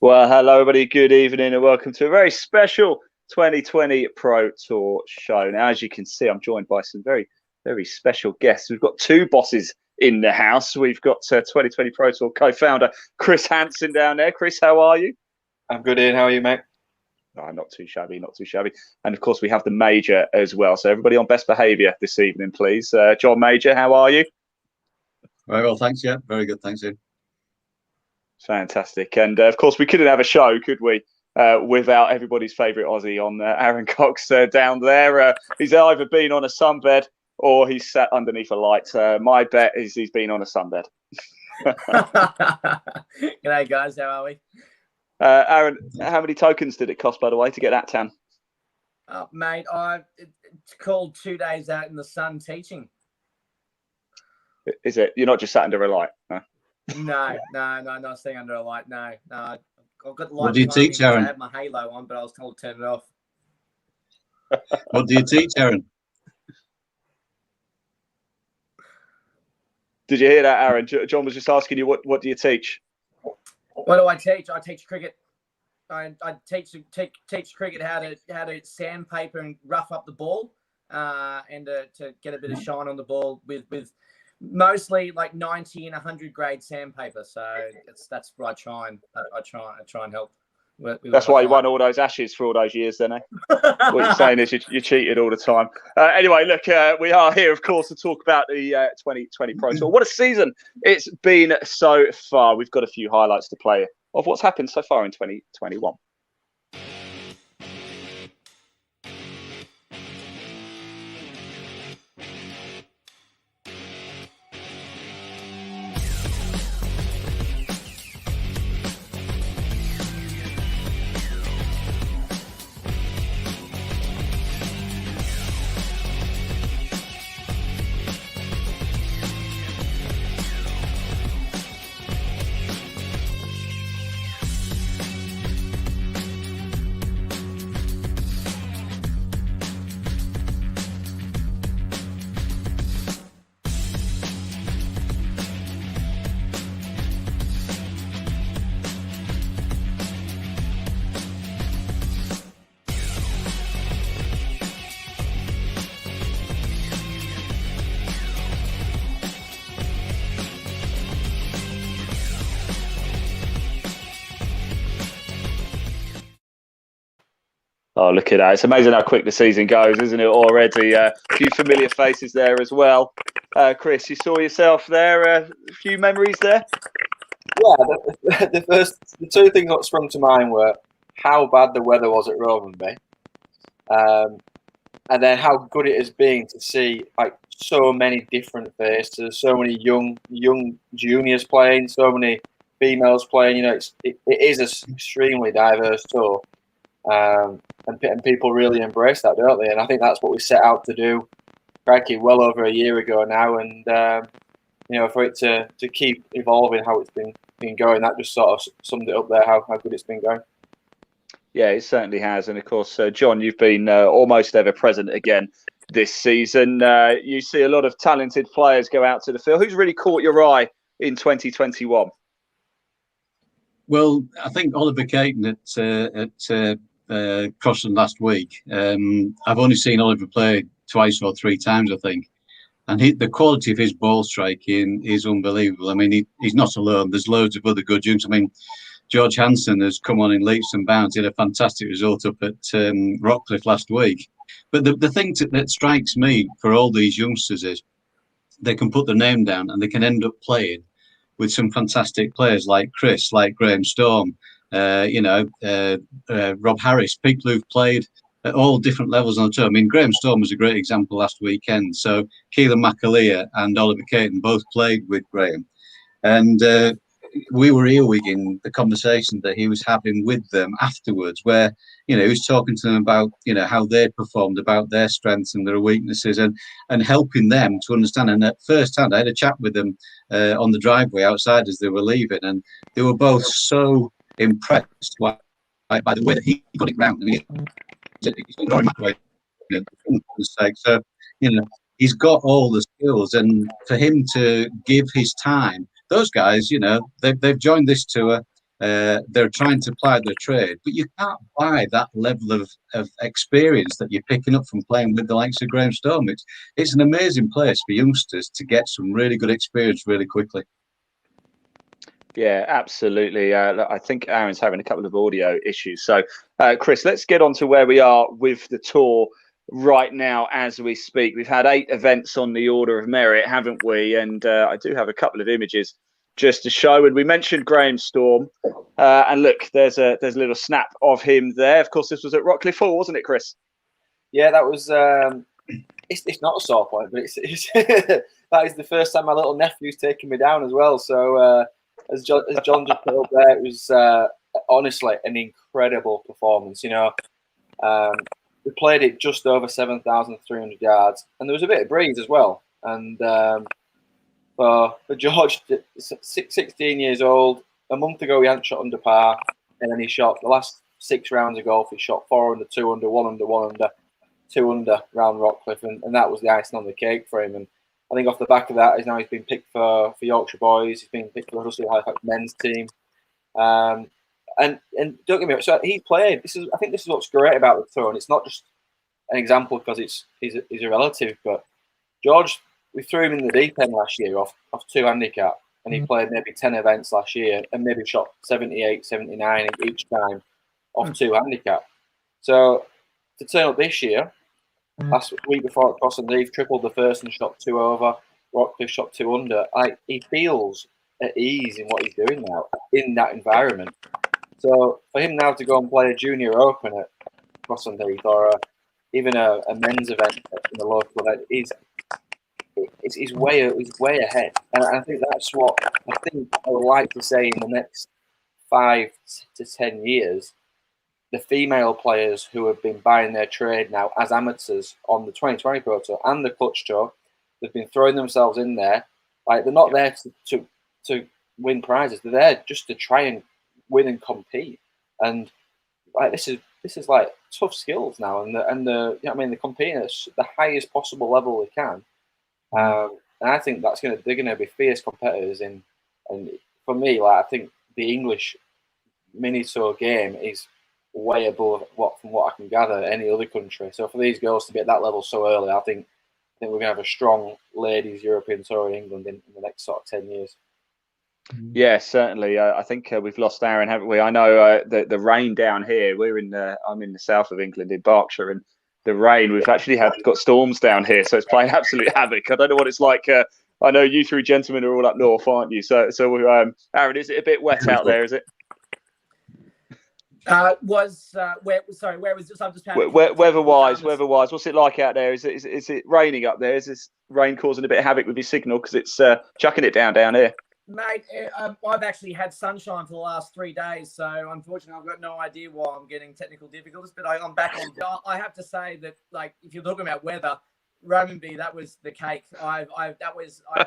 Well, hello, everybody. Good evening and welcome to a very special 2020 Pro Tour show. Now, as you can see, I'm joined by some very, very special guests. We've got two bosses in the house. We've got 2020 Pro Tour co-founder Chris Hansen down there. Chris, how are you? I'm good, Ian. How are you, mate? Oh, not too shabby, not too shabby. And, of course, we have the Major as well. So everybody on best behaviour this evening, please. John Major, how are you? Very well, thanks. Yeah, very good. Thanks, Ian. Fantastic. And of course, we couldn't have a show, could we, without everybody's favourite Aussie on Aaron Cox down there. He's either been on a sunbed or he's sat underneath a light. My bet is he's been on a sunbed. G'day, guys. How are we? Aaron, how many tokens did it cost, by the way, to get that tan? Mate, it's called 2 days out in the sun teaching. Is it? You're not just sat under a light? No. No, not staying under a light. No. I've got the light. What do you teach, Aaron? I had my halo on, but I was told to turn it off. What do you teach, Aaron? Did you hear that, Aaron? John was just asking you, what do you teach? What do I teach? I teach cricket. I teach cricket how to sandpaper and rough up the ball, and to get a bit of shine on the ball with mostly like 90 and 100 grade sandpaper. So that's what I try and help. That's why you won all those Ashes for all those years, then, eh? What you're saying is you cheated all the time. Anyway, look, we are here, of course, to talk about the 2020 Pro Tour. What a season it's been so far. We've got a few highlights to play of what's happened so far in 2021. Oh, look at that. It's amazing how quick the season goes, isn't it, already? A few familiar faces there as well. Chris, you saw yourself there, a few memories there? Yeah, the two things that sprung to mind were how bad the weather was at Rovenby, and then how good it has been to see like so many different faces, so many young juniors playing, so many females playing. You know, it is an extremely diverse tour. And people really embrace that, don't they? And I think that's what we set out to do, frankly, well over a year ago now. And you know, for it to keep evolving how it's been going, that just sort of summed it up there, how good it's been going. Yeah, it certainly has. And of course, John, you've been almost ever present again this season. You see a lot of talented players go out to the field. Who's really caught your eye in 2021? Well, I think Oliver Caton at Crossland last week. I've only seen Oliver play twice or three times, I think. And the quality of his ball striking is unbelievable. I mean, he's not alone. There's loads of other good youngsters. I mean, George Hansen has come on in leaps and bounds. He had a fantastic result up at Rockcliffe last week. But the thing that strikes me for all these youngsters is they can put their name down and they can end up playing with some fantastic players like Chris, like Graham Storm, Rob Harris, people who've played at all different levels on the tour. I mean, Graham Storm was a great example last weekend. So Keelan McAleer and Oliver Caton both played with Graham. And we were earwigging the conversation that he was having with them afterwards, where, he was talking to them about, how they'd performed, about their strengths and their weaknesses, and helping them to understand. And at first hand, I had a chat with them on the driveway outside as they were leaving, and they were both so impressed by the way that he got it round. I mean, so, he's got all the skills, and for him to give his time, those guys, they've joined this tour. They're trying to apply their trade, but you can't buy that level of experience that you're picking up from playing with the likes of Graham Storm. It's an amazing place for youngsters to get some really good experience really quickly. Yeah, absolutely. I think Aaron's having a couple of audio issues. So, Chris, let's get on to where we are with the tour right now as we speak. We've had 8 events on the order of merit, haven't we? And I do have a couple of images just to show. And we mentioned Graham Storm. And look, there's a little snap of him there. Of course, this was at Rockcliffe Hall, wasn't it, Chris? Yeah, that was. It's not a sore point, but it's that is the first time my little nephew's taken me down as well. So. As John just put up there, it was honestly an incredible performance. We played it just over 7,300 yards, and there was a bit of breeze as well. And for George, 16 years old, a month ago he hadn't shot under par, and then he shot the last 6 rounds of golf. He shot 4 under, 2 under, 1 under, 1 under, 2 under round Rockcliffe, and that was the icing on the cake for him. And I think off the back of that, he's been picked for Yorkshire Boys. He's been picked for the Huddersfield Halifax men's team. And don't get me wrong, so he played. I think this is what's great about the tour, and it's not just an example because he's a relative, but George, we threw him in the deep end last year off 2 handicap, and he played maybe 10 events last year and maybe shot 78, 79 each time off 2 handicap. So to turn up this year, last week before at Cross and Leaf, tripled the first and shot 2 over. Rockcliffe shot 2 under. He feels at ease in what he's doing now in that environment. So for him now to go and play a junior open at Cross and Leaf or even a men's event in the local event, he's way ahead. And I think that's what I would like to say in the next 5 to 10 years. The female players who have been buying their trade now as amateurs on the 2020 Pro Tour and the Clutch Tour, they've been throwing themselves in there. They're not there to win prizes. They're there just to try and win and compete. And this is like tough skills now, and they're competing at the highest possible level they can. And I think they're gonna be fierce competitors in. And for me, I think the English mini tour game is way above from what I can gather any other country. So for these girls to be at that level so early, I think we're going to have a strong ladies European tour in England in the next sort of 10 years. Yeah, certainly. I think we've lost Aaron, haven't we? I know the rain down here. I'm in the south of England in Berkshire, and the rain, we've actually got storms down here, so it's playing absolute havoc. I don't know what it's like. I know you 3 gentlemen are all up north, aren't you? So Aaron, is it a bit wet out there? Is it? Where was this? I'm just weather-wise, what's it like out there? Is it raining up there? Is this rain causing a bit of havoc with your signal because it's chucking it down here? Mate, I've actually had sunshine for the last 3 days, so unfortunately I've got no idea why I'm getting technical difficulties, but I'm back on. I have to say that, if you're talking about weather, Romanby, that was the cake. I've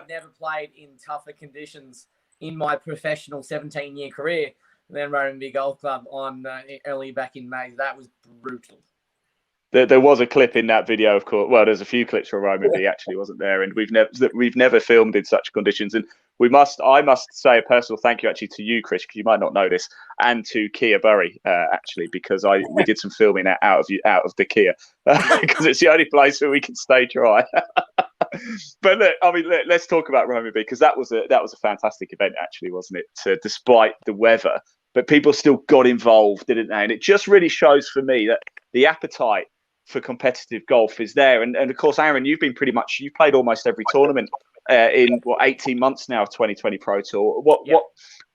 never played in tougher conditions in my professional 17-year career than Romanby Golf Club on early back in May. That was brutal. There was a clip in that video, of course. Well, there's a few clips from Romanby actually, wasn't there? And we've never filmed in such conditions. And I must say a personal thank you actually to you, Chris, because you might not know this, and to Kia Bury actually, because we did some filming out of the Kia because it's the only place where we can stay dry. But look, let's talk about Romanby, because that was a fantastic event actually, wasn't it? Despite the weather, but people still got involved, didn't they? And it just really shows for me that the appetite for competitive golf is there. And of course, Aaron, you've played almost every tournament in 18 months now of 2020 Pro Tour. What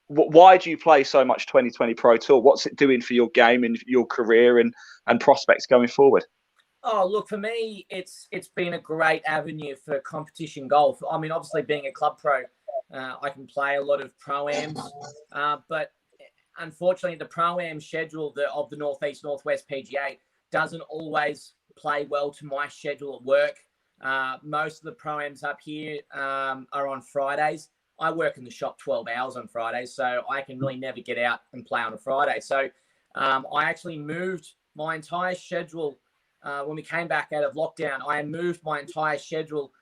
why do you play so much 2020 Pro Tour? What's it doing for your game and your career and prospects going forward? Oh, look, for me, it's been a great avenue for competition golf. I mean, obviously, being a club pro, I can play a lot of pro-ams, but unfortunately, the pro-am schedule of the Northeast Northwest PGA doesn't always play well to my schedule at work. Most of the pro-ams up here are on Fridays. I work in the shop 12 hours on Fridays, so I can really never get out and play on a Friday. So I actually moved my entire schedule when we came back out of lockdown. I moved my entire schedule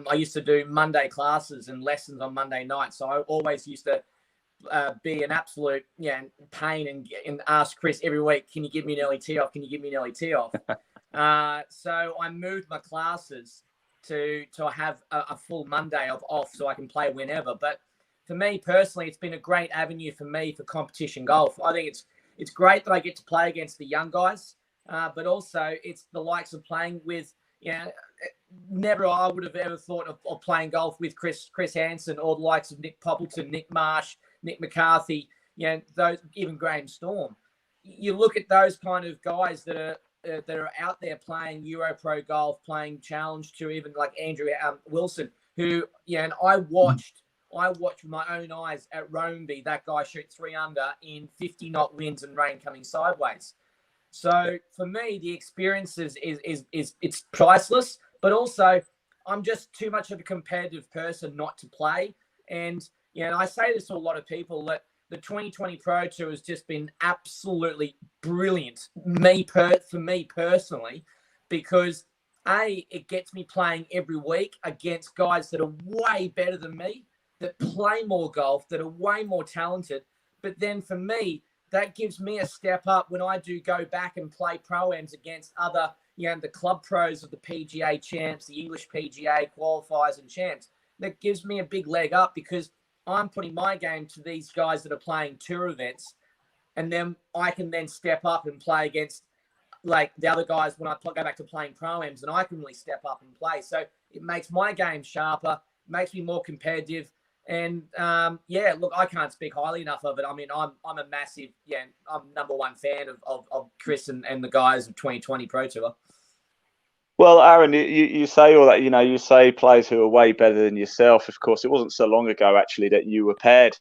I used to do Monday classes and lessons on Monday night. So I always used to be an absolute pain and ask Chris every week, can you give me an early tee off? Can you give me an early tee off? So I moved my classes to have a full Monday off so I can play whenever. But for me personally, it's been a great avenue for me for competition golf. I think it's great that I get to play against the young guys, but also it's the likes of playing with, never I would have ever thought of playing golf with Chris Hansen or the likes of Nick Poppleton, Nick Marsh, Nick McCarthy, those, even Graham Storm. You look at those kind of guys that are out there playing Euro Pro golf, playing Challenge to even like Andrew Wilson, who, and I watched with my own eyes at Roamby, that guy shoot 3 under in 50 knot winds and rain coming sideways. So for me, the experience is it's priceless, but also I'm just too much of a competitive person not to play. And, I say this to a lot of people that the 2020 Pro Tour has just been absolutely brilliant for me personally, because it gets me playing every week against guys that are way better than me, that play more golf, that are way more talented. But then for me, that gives me a step up when I do go back and play pro-ams against other, the club pros of the PGA champs, the English PGA qualifiers and champs. That gives me a big leg up because I'm putting my game to these guys that are playing tour events, and then I can then step up and play against like the other guys when I go back to playing pro-ams, and I can really step up and play. So it makes my game sharper, makes me more competitive. And look, I can't speak highly enough of it. I mean, I'm a massive, I'm #1 fan of Chris and the guys of 2020 Pro Tour. Well, Aaron, you say all that, you say players who are way better than yourself. Of course, it wasn't so long ago, actually, that you were paired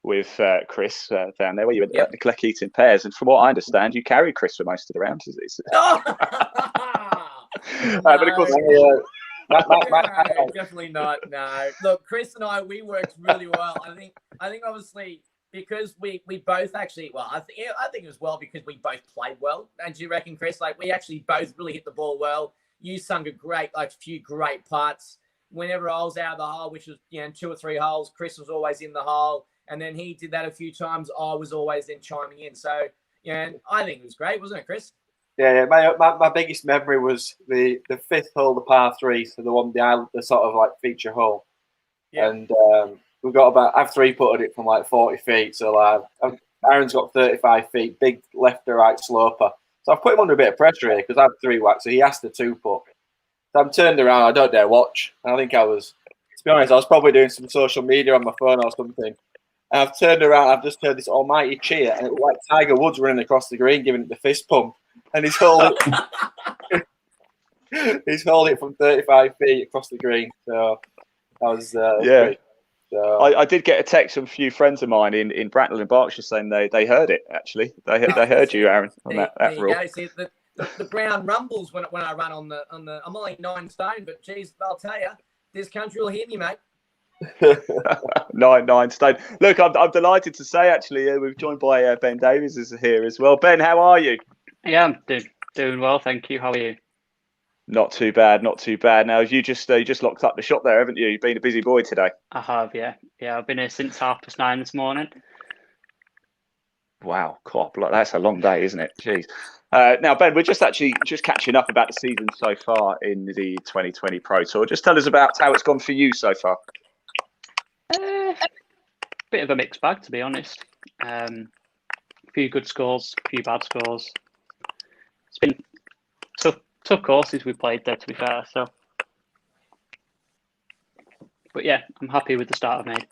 with Chris down there, where you were at the Cleckheaton pairs. And from what I understand, you carried Chris for most of the rounds. But of course, no, definitely not. No, look, Chris and I, we worked really well. I think obviously because we both actually, well, I think as well because we both played well. And do you reckon, Chris? Like we actually both really hit the ball well. You sunk a few great putts. Whenever I was out of the hole, which was 2 or 3 holes, Chris was always in the hole, and then he did that a few times. I was always then chiming in. So I think it was great, wasn't it, Chris? Yeah. My biggest memory was the 5th hole, the par 3, so the one behind the sort of like feature hole. Yeah. And we've got I've 3-putted it from like 40 feet. So like Aaron's got 35 feet, big left to right sloper. So I've put him under a bit of pressure here because I have 3 whacks, so he has to 2-putt. So I'm turned around, I don't dare watch. And I think to be honest, I was probably doing some social media on my phone or something. And I've turned around, I've just heard this almighty cheer, and it was like Tiger Woods running across the green, giving it the fist pump. And he's holding it from 35 feet across the green. So that was great. So, I did get a text from a few friends of mine in Bracknell in Berkshire saying they heard it, actually. They heard you, Aaron, on that rule. See, the ground rumbles when I run on the. I'm only 9 stone, but geez, I'll tell you, this country will hear me, mate. 9 stone. Look, I'm delighted to say, actually, we're joined by Ben Davies is here as well. Ben, how are you? Yeah, I'm doing well, thank you. How are you? Not too bad. Now, you just locked up the shop there, haven't you? You've been a busy boy today. I have, yeah. I've been here since 9:30 this morning. Wow, cop, that's a long day, isn't it? Jeez. Now, Ben, we're just catching up about the season so far in the 2020 Pro Tour. Just tell us about how it's gone for you so far. Bit of a mixed bag, to be honest. A few good scores, a few bad scores. It's been tough courses we played there, to be fair. So But yeah, I'm happy with the start I've made.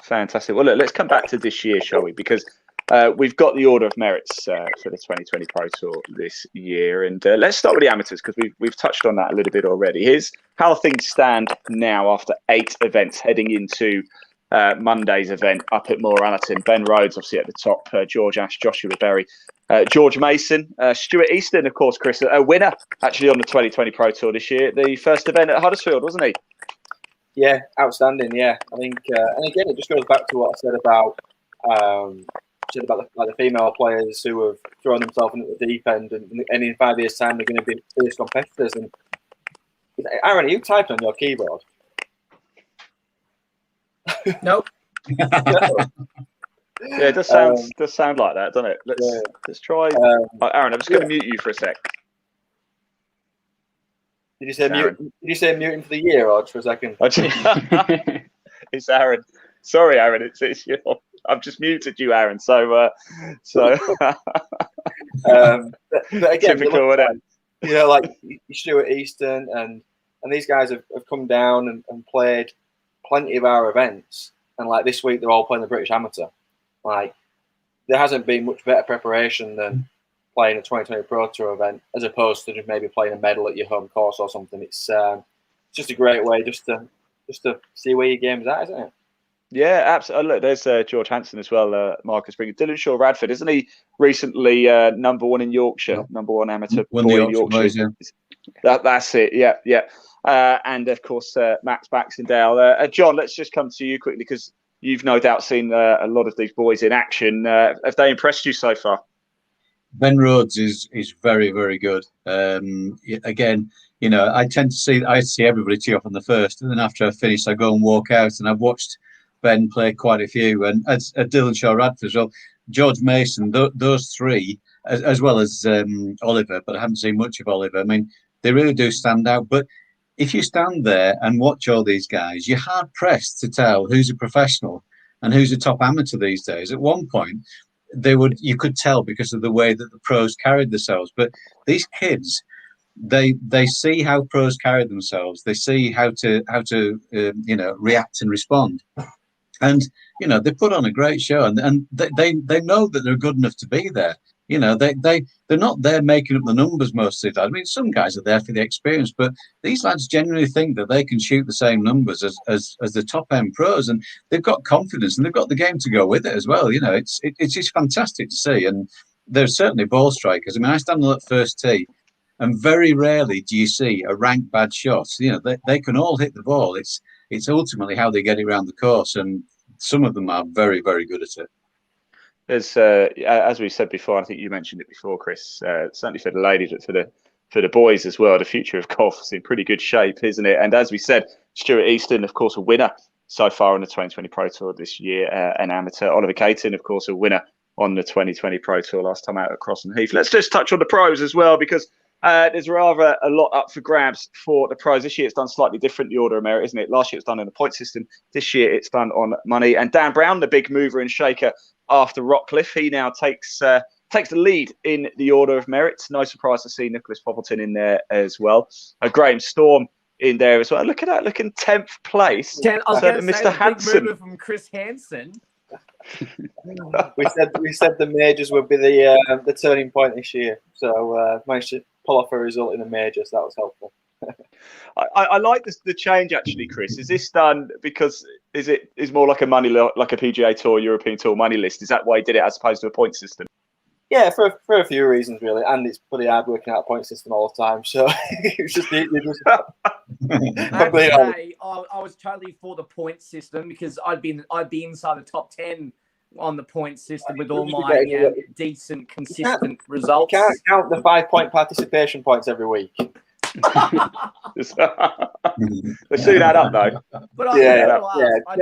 Fantastic. Well, look, let's come back to this year, shall we? Because we've got the order of merits for the 2020 Pro Tour this year, and let's start with the amateurs because we've touched on that a little bit already. Here's how things stand now after 8 events, heading into Monday's event up at Moor Allerton. Ben Rhodes, obviously at the top. George Ash, Joshua Berry, George Mason, Stuart Easton, of course, Chris, a winner actually on the 2020 Pro Tour this year. The first event at Huddersfield, wasn't he? Yeah, outstanding. Yeah, I think, and again, it just goes back to what I said about the female players who have thrown themselves into the deep end, and in 5 years' time they're going to be fierce competitors. And Aaron, are you typing on your keyboard? Nope. Yeah, it does sound like that, doesn't it? Let's try. Aaron, I'm just going to mute you for a sec. Did you say mute? Did you say muting for the year or just for a second? It's Aaron. Sorry, Aaron. It's you. I've just muted you, Aaron. So. But again, typical, like Stuart Easton and these guys have come down and played plenty of our events, and like this week they're all playing the British Amateur. Like there hasn't been much better preparation than playing a 2020 Pro Tour event as opposed to just maybe playing a medal at your home course or something. It's just a great way just to see where your game's at, isn't it? Yeah, absolutely. Look, there's George Hanson as well, Marcus Springer. Dylan Shaw Radford, isn't he recently number 1 in Yorkshire, number 1 amateur Won boy the in Yorkshire? Boys, yeah. That's it, yeah. And of course, Max Baxendale. John, let's just come to you quickly because you've no doubt seen a lot of these boys in action. Have they impressed you so far? Ben Rhodes is very, very good. Again, I tend to see everybody tee off on the first, and then after I finish, I go and walk out, and I've watched Ben play quite a few, and as Dylan Shaw Radford as well, George Mason, those 3, as well as Oliver, but I haven't seen much of Oliver. I mean, they really do stand out. But if you stand there and watch all these guys, you're hard pressed to tell who's a professional and who's a top amateur these days. At one point, you could tell because of the way that the pros carried themselves. But these kids, they see how pros carry themselves. They see how to react and respond. And they put on a great show, and they know that they're good enough to be there. They're not there making up the numbers most of the time. I mean, some guys are there for the experience, but these lads genuinely think that they can shoot the same numbers as the top end pros, and they've got confidence and they've got the game to go with it as well. It's just fantastic to see, and they're certainly ball strikers. I mean, I stand on that first tee, and very rarely do you see a rank bad shot. They can all hit the ball. It's ultimately how they get it around the course, and some of them are very, very good at it. There's, as we said before, I think you mentioned it before, Chris. Certainly for the ladies, but for the boys as well. The future of golf is in pretty good shape, isn't it? And as we said, Stuart Easton, of course, a winner so far on the 2020 Pro Tour this year, an amateur. Oliver Caton, of course, a winner on the 2020 Pro Tour last time out at Crossland Heath. Let's just touch on the pros as well, because there's rather a lot up for grabs for the pros. This year it's done slightly different, the order of merit, isn't it? Last year it's done in a point system. This year it's done on money. And Dan Brown, the big mover and shaker after Rockcliffe, he now takes the lead in the order of merit. No surprise to see Nicholas Poppleton in there as well. Graham Storm in there as well. Look at that, looking 10th place. I was going to say Mr. Hanson. mover from Chris Hansen. we said the majors would be the turning point this year, so managed to pull off a result in the majors. That was helpful. I like the change actually, Chris. Is this done because is more like a like a PGA Tour, European Tour money list? Is that why he did it as opposed to a point system? Yeah, for a few reasons really, and it's pretty hard working out a point system all the time. So it's just I was totally for the point system because I'd be inside the top 10 on the point system with all my decent, consistent results. You can't count the 5-point participation points every week. They soon add up though. But I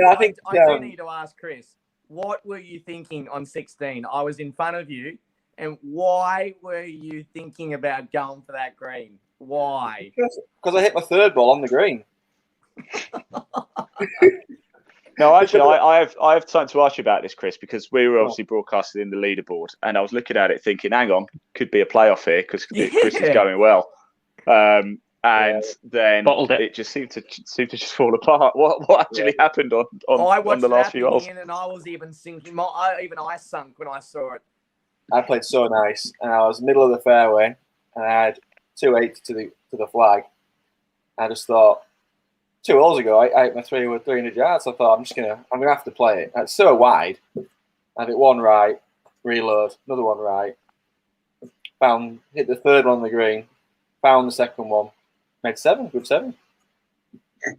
do need to ask Chris, what were you thinking on 16? I was in front of you, and why were you thinking about going for that green? Why? Because I hit my third ball on the green. No, actually, I have time to ask you about this, Chris, because we were obviously broadcasting in the leaderboard, and I was looking at it thinking, hang on, could be a playoff here because Chris is going well. and then Bottled it. it just seemed to just fall apart. What actually happened on the last few holes? And I was even sinking. Even I sunk when I saw it. I played so nice, and I was middle of the fairway, and I had 280 to the flag. I just thought 2 holes ago I hit my 300 yards. I thought I'm gonna have to play it. It's so wide. I hit one right, reload, another one right. Hit the third one on the green, found the second one, made 7, good 7.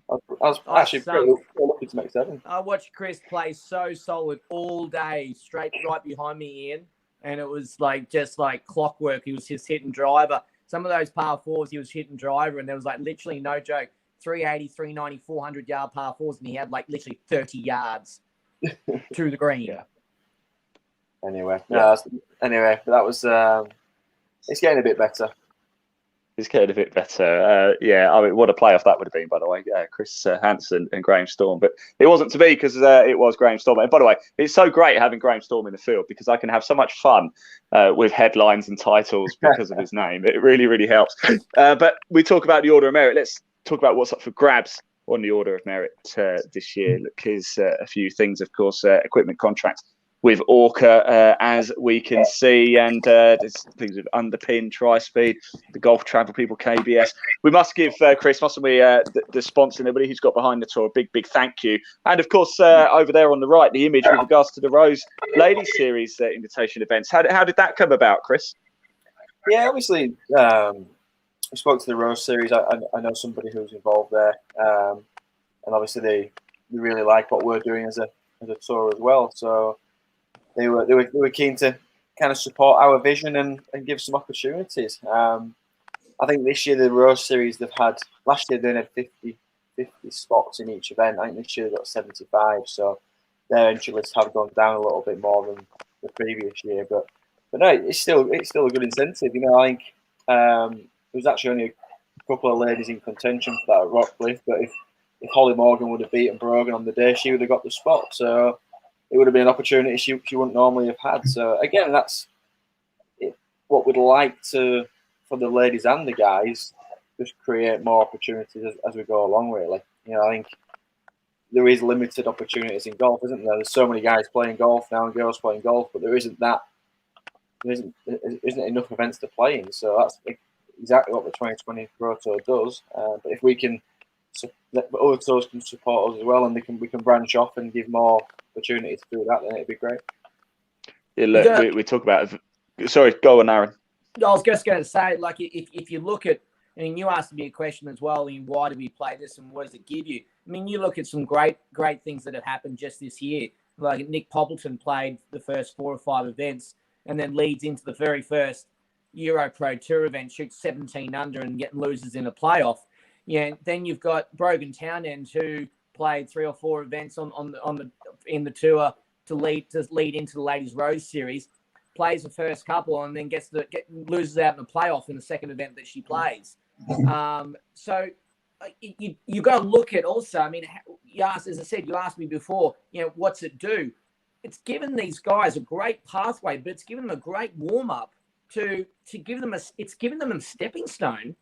I was actually pretty lucky to make 7. I watched Chris play so solid all day, straight right behind me, Ian, and it was just like clockwork. He was just hitting driver. Some of those par fours, he was hitting driver, and there was literally no joke, 380, 390, 400 yard par fours, and he had literally 30 yards to the green. Yeah. Anyway, but that was. It's getting a bit better. It's getting a bit better. I mean, what a playoff that would have been, by the way. Chris Hansen and Graham Storm. But it wasn't to be because it was Graham Storm. And by the way, it's so great having Graham Storm in the field because I can have so much fun with headlines and titles because of his name. It really, really helps. But we talk about the Order of Merit. Let's talk about what's up for grabs on the Order of Merit this year. Look, here's a few things, of course, equipment contracts with Orca, as we can see, and there's things with Underpin, Tri-Speed, the Golf Travel People, KBS. We must give Chris, mustn't we, the sponsor, everybody who's got behind the tour, a big thank you. And of course, over there on the right, the image with regards to the Rose Ladies Series invitation events. How did that come about, Chris? Yeah, obviously, we spoke to the Rose Series. I know somebody who's involved there, and obviously they really like what we're doing as a tour as well. So they were keen to kind of support our vision and give some opportunities. I think this year the Rose Series last year they had 50 spots in each event. I think this year they've got 75, so their entry lists have gone down a little bit more than the previous year. But no, it's still a good incentive. I think there was actually only a couple of ladies in contention for that at Rockcliffe, but if Holly Morgan would have beaten Brogan on the day, she would have got the spot. So it would have been an opportunity she wouldn't normally have had. So again, that's what we'd like for the ladies and the guys, just create more opportunities as we go along. Really, I think there is limited opportunities in golf, isn't there? There's so many guys playing golf now and girls playing golf, but there isn't enough events to play in. So that's exactly what the 2020 Pro Tour does. But if we can, other tours can support us as well, and we can branch off and give more opportunity to do that, then it'd be great. Yeah, look, we talk about. Sorry, go on, Aaron. I was just going to say, if you look at, you asked me a question as well, why do we play this and what does it give you? You look at some great things that have happened just this year. Like Nick Poppleton played the first 4 or 5 events and then leads into the very first Euro Pro Tour event, shoots 17 under and loses in a playoff. Then you've got Brogan Townend who played 3 or 4 events in the tour to lead into the Ladies Rose Series, plays the first couple and then loses out in the playoff in the second event that she plays. So you got to look at also. You asked, as I said, you asked me before. What's it do? It's given these guys a great pathway, but it's given them a great warm up to give them it's given them a stepping stone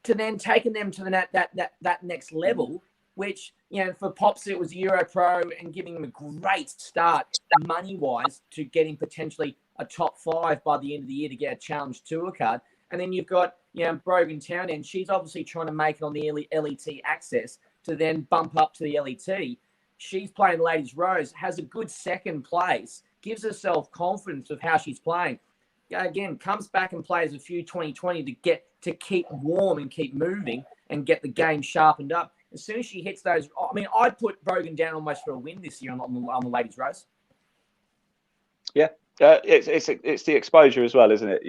to then taking them to that next level. Which, for Pops, it was Euro Pro and giving him a great start money-wise to getting potentially a top 5 by the end of the year to get a Challenge Tour card. And then you've got, Brogan Townend. She's obviously trying to make it on the LET access to then bump up to the LET. She's playing Ladies Rose, has a good second place, gives herself confidence of how she's playing. Again, comes back and plays a few 2020 to keep warm and keep moving and get the game sharpened up. As soon as she hits those, I'd put Brogan down almost for a win this year on the Ladies Rose. Yeah, it's the exposure as well, isn't it?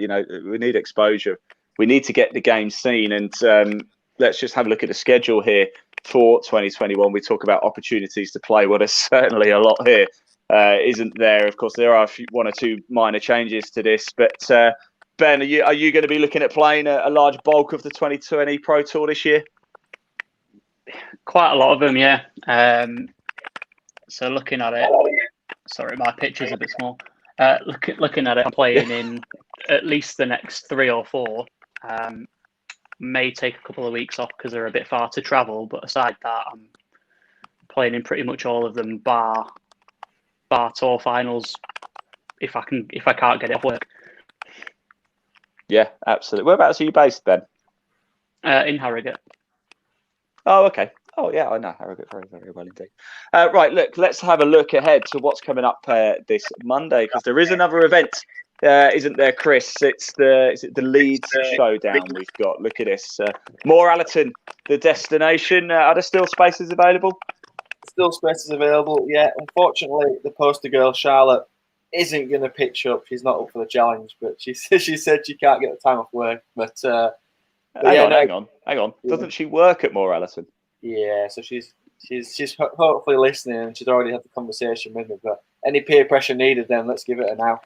We need exposure. We need to get the game seen, and let's just have a look at the schedule here for 2021. We talk about opportunities to play. Well, there's certainly a lot here, isn't there? Of course, there are 1 or 2 minor changes to this, but Ben, are you going to be looking at playing a large bulk of the 2020 Pro Tour this year? Quite a lot of them, yeah. So looking at it, sorry, my picture's a bit small. Looking at it, I'm playing in at least the next 3 or 4. may take a couple of weeks off because they're a bit far to travel. But aside that, I'm playing in pretty much all of them, bar tour finals. If I can't get it off work. Yeah, absolutely. Whereabouts are you based, Ben? In Harrogate. Oh, okay. Oh, yeah, I know Harrogate very, very well indeed. Right, look, let's have a look ahead to what's coming up this Monday, because there is another event, isn't there, Chris? Is it the Leeds Showdown we've got? Look at this. Morallerton, the destination. Are there still spaces available? Still spaces available, yeah. Unfortunately, the poster girl, Charlotte, isn't going to pitch up. She's not up for the challenge, but she said she can't get the time off work. But hang on. Yeah. Doesn't she work at Morallerton? Yeah, so she's hopefully listening, and she's already had the conversation with me. But any peer pressure needed, then let's give it a now.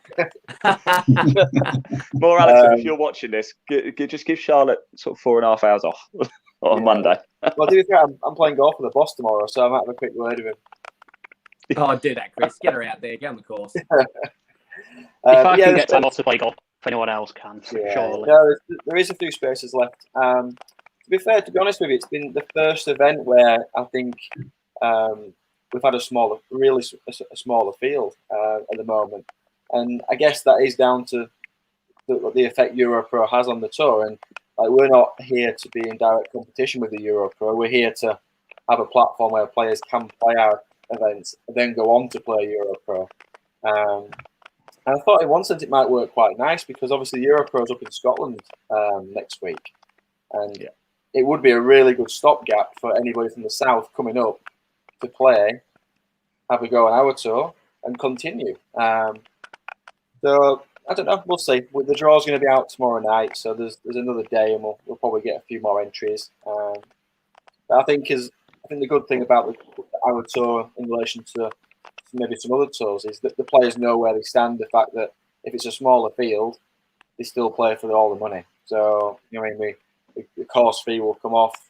Morallerton, if you're watching this, just give Charlotte sort of 4.5 hours off on Monday. Well, to be fair, I'm playing golf with the boss tomorrow, so I might have a quick word with him. Oh, do that, Chris. Get her out there. Get on the course. If I can get time off to play golf, if anyone else can, surely. No, there is a few spaces left. To be fair, to be honest with you, it's been the first event where I think we've had a smaller field at the moment, and I guess that is down to the effect Europro has on the tour. And like, we're not here to be in direct competition with the Europro. We're here to have a platform where players can play our events and then go on to play Europro. And I thought in one sense it might work quite nice, because obviously Europro's up in Scotland next week, and it would be a really good stopgap for anybody from the south coming up to play, have a go on our tour, and continue. So I don't know. We'll see. The draw's going to be out tomorrow night, so there's another day, and we'll probably get a few more entries. But I think the good thing about our tour in relation to maybe some other tours is that the players know where they stand. The fact that if it's a smaller field, they still play for all the money. So the course fee will come off,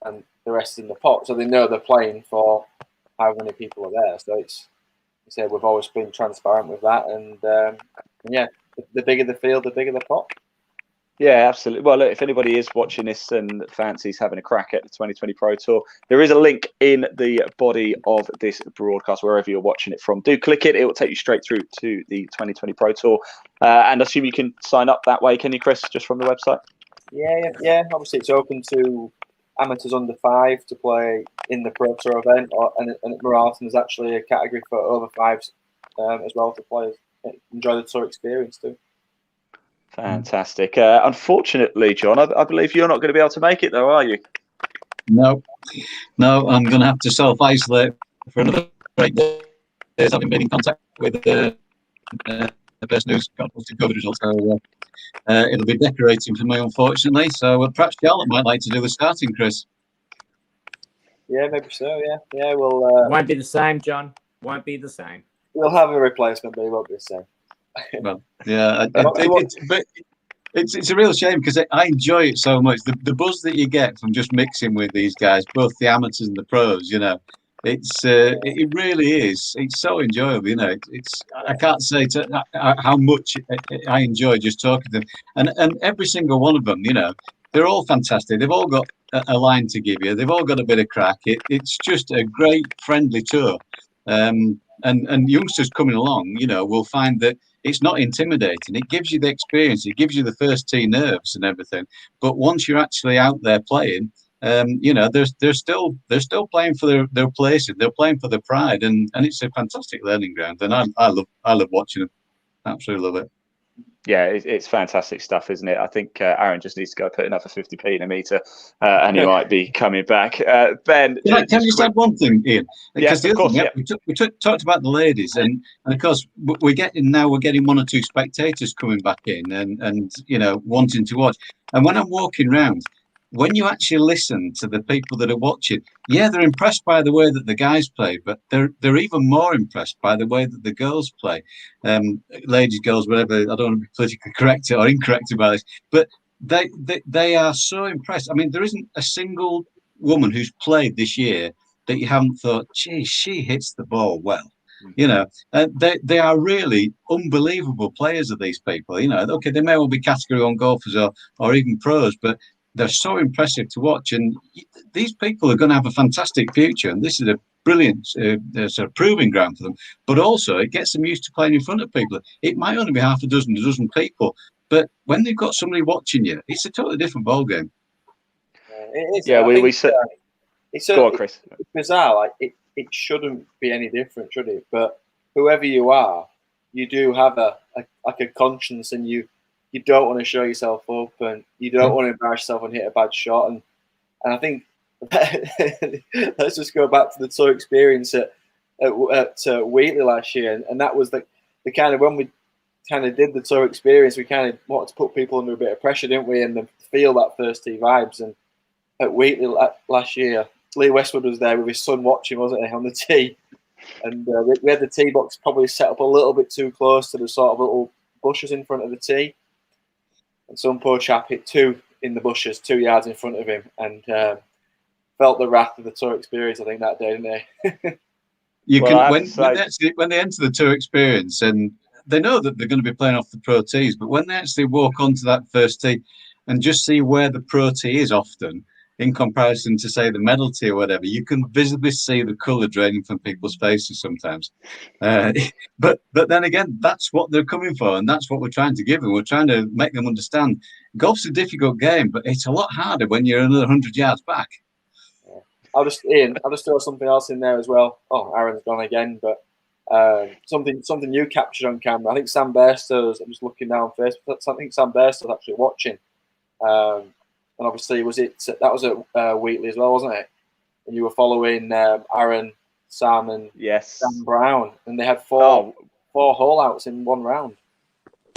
and the rest in the pot. So they know they're playing for how many people are there. So we've always been transparent with that, and the bigger the field, the bigger the pot. Yeah, absolutely. Well, look, if anybody is watching this and fancies having a crack at the 2020 Pro Tour, there is a link in the body of this broadcast, wherever you're watching it from. Do click it. It will take you straight through to the 2020 Pro Tour. And I assume you can sign up that way, can you, Chris, just from the website? Yeah. Obviously, it's open to amateurs under 5 to play in the Pro Tour event, and at Morallerton there's actually a category for over 5s as well to players enjoy the tour experience too. Fantastic. Unfortunately, John, I believe you're not going to be able to make it, though, are you? No, I'm going to have to self-isolate for another 8 days. I haven't been in contact with the person who's got to cover the results. So it'll be decorating for me, unfortunately. So perhaps Charlotte might like to do the starting, Chris. Yeah, maybe so. Yeah. We'll. Won't be the same, John. Won't be the same. We'll have a replacement, but it won't be the same. Well, yeah, it's a real shame, because I enjoy it so much. The buzz that you get from just mixing with these guys, both the amateurs and the pros, it really is. It's so enjoyable, I can't say how much I enjoy just talking to them, and every single one of them, they're all fantastic. They've all got a line to give you. They've all got a bit of crack. It's just a great friendly tour. And youngsters coming along, will find that it's not intimidating. It gives you the experience. It gives you the first tee nerves and everything. But once you're actually out there playing, they're still playing for their place. They're playing for their pride, and it's a fantastic learning ground. And I love watching them. Absolutely love it. Yeah, it's fantastic stuff, isn't it? I think Aaron just needs to go put another 50p in a meter, and he might be coming back. Ben, can I just add one thing, Ian? Yes, of course. We talked about the ladies, and of course we're getting 1 or 2 spectators coming back in, and wanting to watch. And when I'm walking around, when you actually listen to the people that are watching, they're impressed by the way that the guys play, but they're even more impressed by the way that the girls play. Ladies, girls, whatever. I don't want to be politically correct or incorrect about this, but they are so impressed. I mean, there isn't a single woman who's played this year that you haven't thought, gee, she hits the ball well. They are really unbelievable players of these people. Okay, they may well be category 1 golfers or even pros, but they're so impressive to watch. And these people are going to have a fantastic future. And this is a brilliant sort of proving ground for them. But also, it gets them used to playing in front of people. It might only be half a dozen people. But when they've got somebody watching you, it's a totally different ballgame. It is. Yeah, we said. Go on, Chris. It's bizarre. Like it shouldn't be any different, should it? But whoever you are, you do have a conscience, and you don't want to show yourself up, and you don't want to embarrass yourself and hit a bad shot. And I think let's just go back to the tour experience at Wheatley last year, and that was the kind of, when we kind of did the tour experience, we kind of wanted to put people under a bit of pressure, didn't we? And feel that first tee vibes. And at Wheatley last year, Lee Westwood was there with his son watching, wasn't he, on the tee? And we had the tee box probably set up a little bit too close to the sort of little bushes in front of the tee. And some poor chap hit 2 in the bushes, 2 yards in front of him, and felt the wrath of the tour experience, I think, that day, didn't they? When they enter the tour experience, and they know that they're going to be playing off the pro tees, but when they actually walk onto that first tee and just see where the pro tee is often, in comparison to, say, the medal tee or whatever, you can visibly see the colour draining from people's faces sometimes. But then again, that's what they're coming for, and that's what we're trying to give them. We're trying to make them understand golf's a difficult game, but it's a lot harder when you're another 100 yards back. I'll just throw something else in there as well. Oh, Aaron's gone again, but something you captured on camera. I think Sam Bairstow's, I'm just looking now on Facebook, I think Sam Bairstow's actually watching. And obviously, that was at Wheatley as well, wasn't it? And you were following Aaron, Sam, and Sam Brown, and they had four hole outs in one round.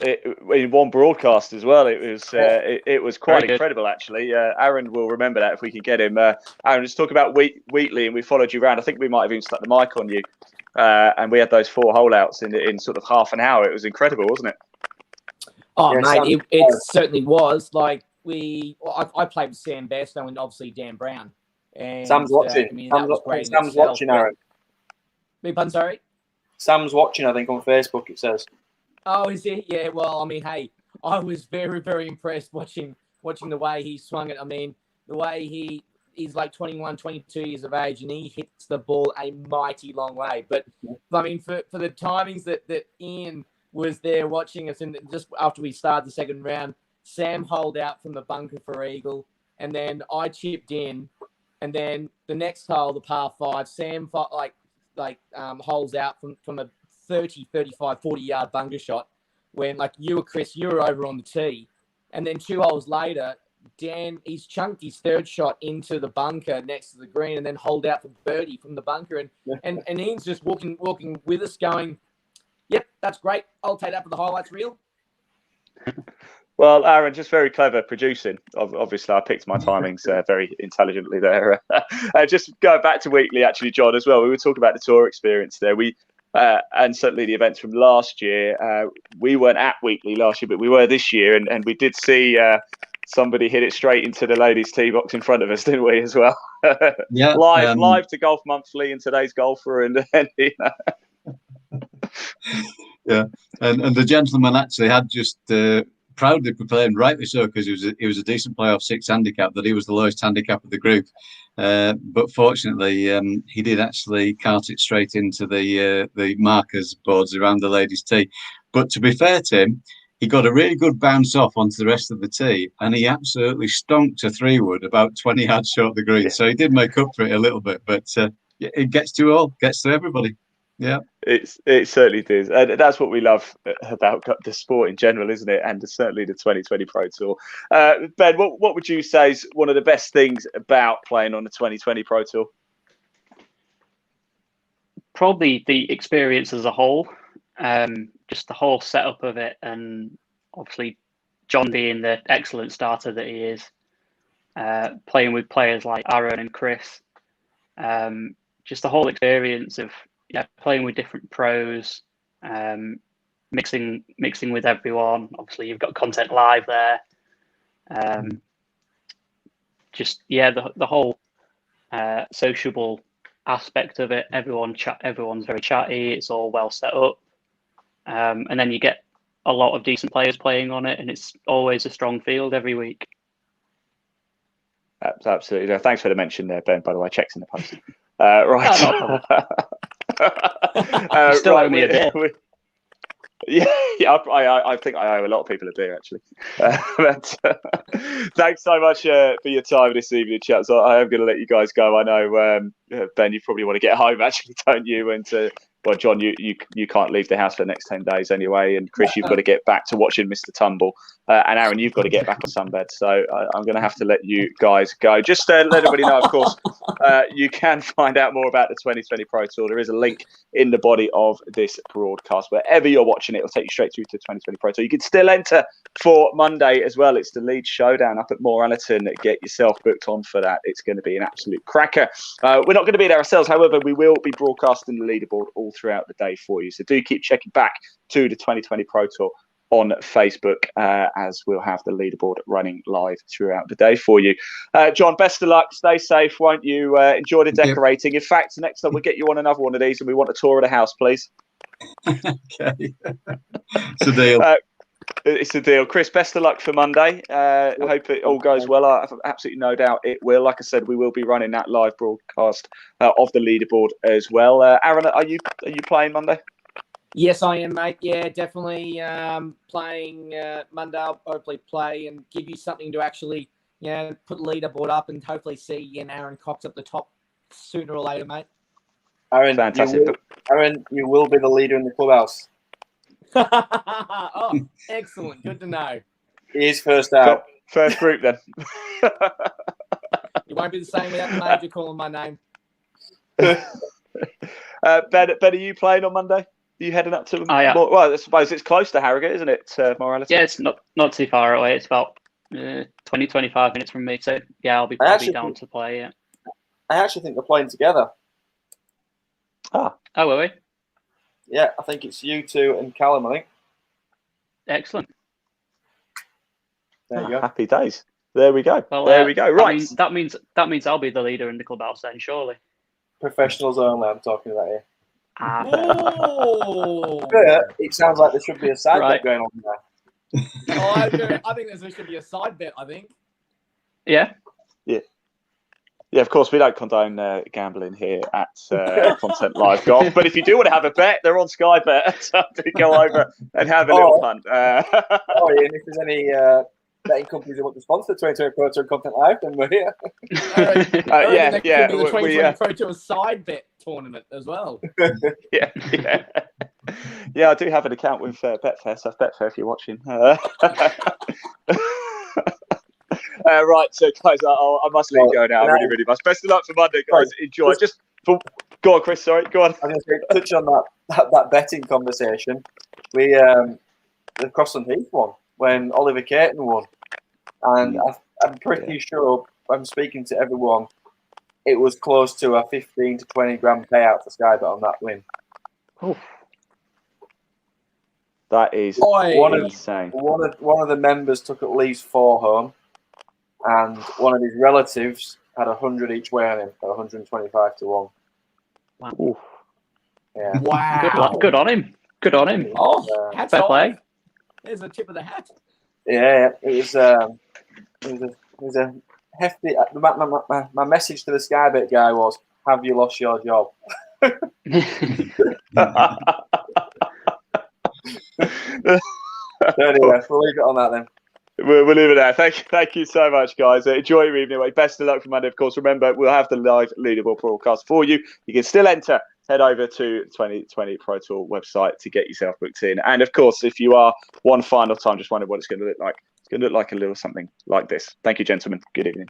In one broadcast as well. It was quite incredible, actually. Aaron will remember that if we can get him. Aaron, just talk about Wheatley, and we followed you around. I think we might have even stuck the mic on you, and we had those 4 hole outs in sort of half an hour. It was incredible, wasn't it? Oh, yeah, mate, it certainly was. Like I played with Sam Bairstow and obviously Dan Brown. And, Sam's watching. Sam's watching, Aaron. Pardon, sorry? Sam's watching, I think, on Facebook, it says. Oh, is he? Yeah, well, I mean, hey, I was very, very impressed watching the way he swung it. I mean, the way he's like 21, 22 years of age, and he hits the ball a mighty long way. But, I mean, for the timings that Ian was there watching us, and just after we started the second round, Sam holed out from the bunker for eagle, and then I chipped in, and then the next hole, the par 5, Sam holes out from a 30, 35, 40-yard bunker shot when, like, Chris, you were over on the tee. And then 2 holes later, Dan, he's chunked his 3rd shot into the bunker next to the green and then holed out for birdie from the bunker. And Ian's just walking with us going, yep, that's great. I'll take that for the highlights reel. Well, Aaron, just very clever producing. Obviously, I picked my timings very intelligently there. Just going back to Wheatley, actually, John, as well. We were talking about the tour experience there. And certainly the events from last year. We weren't at Wheatley last year, but we were this year, and we did see somebody hit it straight into the ladies' tee box in front of us, didn't we, as well? Yeah, live to Golf Monthly and Today's Golfer, and yeah, and the gentleman actually had just proudly proclaimed, rightly so, because he was a decent player off 6 handicap, that he was the lowest handicap of the group. But fortunately, he did actually cart it straight into the markers boards around the ladies' tee. But to be fair to him, he got a really good bounce off onto the rest of the tee, and he absolutely stonked a 3-wood about 20 yards short of the green. Yeah. So he did make up for it a little bit, but it gets to everybody. Yeah, it certainly does, and that's what we love about the sport in general, isn't it? And certainly the 2020 Pro Tour. Ben, what would you say is one of the best things about playing on the 2020 Pro Tour? Probably the experience as a whole, just the whole setup of it, and obviously John being the excellent starter that he is, playing with players like Aaron and Chris, just the whole experience of playing with different pros, mixing with everyone. Obviously, you've got content live there. The whole sociable aspect of it. Everyone's very chatty. It's all well set up, and then you get a lot of decent players playing on it, and it's always a strong field every week. Absolutely. No, thanks for the mention there, Ben, by the way. Checks in the post. Right. Oh, no, still owe me a beer. Yeah, I think I owe a lot of people a beer, actually. Thanks so much for your time this evening, chaps. I am going to let you guys go. I know, Ben, you probably want to get home, actually, don't you? And well, John, you can't leave the house for the next 10 days anyway. And Chris, you've got to get back to watching Mr. Tumble. And Aaron, you've got to get back on sunbed. So I'm going to have to let you guys go. Just let everybody know, of course, you can find out more about the 2020 Pro Tour. There is a link in the body of this broadcast. Wherever you're watching it, it'll take you straight through to the 2020 Pro Tour. You can still enter for Monday as well. It's the Leeds Showdown up at Morallerton. Get yourself booked on for that. It's going to be an absolute cracker. We're not going to be there ourselves. However, we will be broadcasting the leaderboard all throughout the day for you. So do keep checking back to the 2020 Pro Tour on Facebook, as we'll have the leaderboard running live throughout the day for you. John, best of luck. Stay safe, won't you? Enjoy the decorating. In fact, next time we'll get you on another one of these, and we want a tour of the house, please. Okay. It's a deal. It's a deal. Chris, best of luck for Monday. I hope it all goes well. I have absolutely no doubt it will. Like I said, we will be running that live broadcast of the leaderboard as well. Aaron, are you playing Monday? Yes, I am, mate. Yeah, definitely playing Monday. I'll hopefully play and give you something to actually, put the leaderboard up and hopefully see Aaron Cox at the top sooner or later, mate. Aaron, fantastic. You will be the leader in the clubhouse. Oh, excellent. Good to know. He is first out. First group, then. You won't be the same without the major calling my name. Ben, are you playing on Monday? Are you heading up to? Well, I suppose it's close to Harrogate, isn't it, Morality? Yeah, it's not too far away. It's about 20-25 minutes from me. So yeah, I'll be down to play. Yeah. I actually think they're playing together. Oh, will we? Yeah, I think it's you two and Callum, I think. Excellent. There you go. Happy days. There we go. Well, there we go. Right. That means I'll be the leader in the clubhouse then, surely. Professionals only, I'm talking about here. Oh. It sounds like there should be a side bet going on there. I think there should be a side bet, I think. Yeah. Yeah, of course, we don't condone gambling here at Content Live Golf. But if you do want to have a bet, they're on Sky Bet. So go over and have a little punt. And if there's any betting companies that want to sponsor 2020 Pro Tour Content Live, then we're here. Yeah. The 2020 Pro Tour side bet tournament as well. Yeah. I do have an account with Betfair, so Betfair if you're watching. Right, so guys, I must leave go now. I really, really must. Best of luck for Monday, guys. Enjoy. Go on, Chris. Sorry, go on. I'm going to touch on that betting conversation. The Crossland Heath one when Oliver Caton won, and I'm pretty sure I'm speaking to everyone. It was close to a 15 to 20 grand payout for Sky Bet on that win. Oof. That is insane. One of the members took at least 4 home. And one of his relatives had 100 each way on him, at 125 to 1. Wow! Yeah. Wow! Good on him. Oh, hats fair off. play. There's a tip of the hat. Yeah, it was a hefty. My message to the Sky Bet guy was, "Have you lost your job?" Anyway, we'll leave it on that then. We'll leave it there. Thank you so much, guys. Enjoy your evening. Best of luck for Monday. Of course, remember, we'll have the live leaderboard broadcast for you. You can still enter. Head over to 2020 Pro Tour website to get yourself booked in. And, of course, if you are one final time just wondering what it's going to look like, it's going to look like a little something like this. Thank you, gentlemen. Good evening.